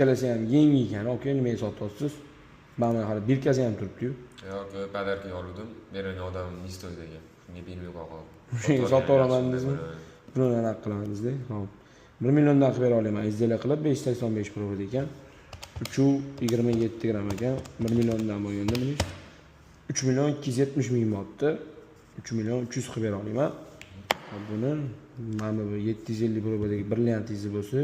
Ikkalasi ham yangi ekan, aka, nimaga sotyapsiz? Mana hali birkasi ham turibdi-yu. Yo'q, podarka oldim. Bergan odam listoyda ekan. Shunga bermay qoldim. Sotib olamandingizmi? Buni anaqa qilamizda. Xo'p. 1 milliondan qilib bera olaman. SDL qilib 585 Pro ekan. 327 gram ekan. 1 milliondan bo'lganda buni 3 million 270 ming bo'pti. 3 million 300 qilib bera olaman. Buni mana bu 750 Pro'dagi brilliantingiz bo'lsa,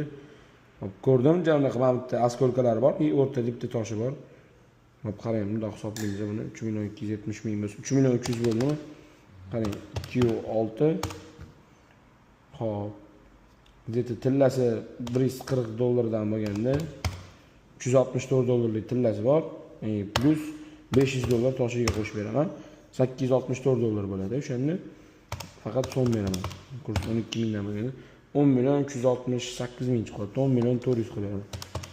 hop ko'rdim, jamda mana bitta askolkalari bor, o'rtada bitta toshi bor. Hop qarang, bundoq hisoblaymiz buni 3 million 270 ming bo'lsa, 3 million 300 bo'ldimi? Qarang, 2.6. Hop. Deta tillasi 140 dollardan bo'lganda 364 dollarlik tillasi bor. Plus 500 dollar toshiga qo'shib beraman. 864 dollar bo'ladi. O'shanda faqat so'm beraman. Kurs 12 mingdan bo'lganda 10 million 368 ming chiqadi. 10 million 400 qiladi.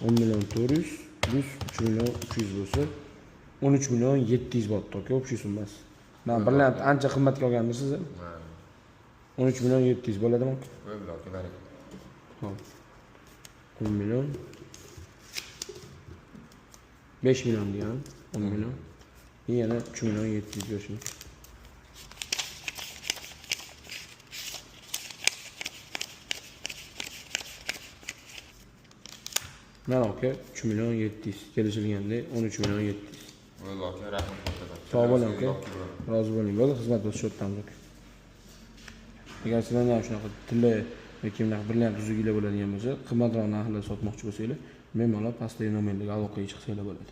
10 million 400 plus 3 million 300 bo'lsa 13 million 700 bo'pti, aka, o'sha summasi. Men bilan ancha qimmatga olganmisiz? 13 million 700 bo'ladimi? Bo'ldi, aka, barak. Hop. 10 million 5 million degan, 10 million. Yana 3 million 700 berishim. Mana aka, 3 million 700 kelishilganda 13 million 700. Bo'ldi, aka, rahmat kattadan. Sog' bo'ling, aka. Rozi bo'ling. Bo'ldi, xizmat bo'lsa shu yerdan aka. Agar sizlarga ham shunaqa tilla yoki bunaqa brilliant uzuklar bo'ladigan bo'lsa, qimmatroq narxlarda sotmoqchi bo'lsanglar, bemalol pastdagi nomerlarga aloqaga chiqsanglar bo'ladi.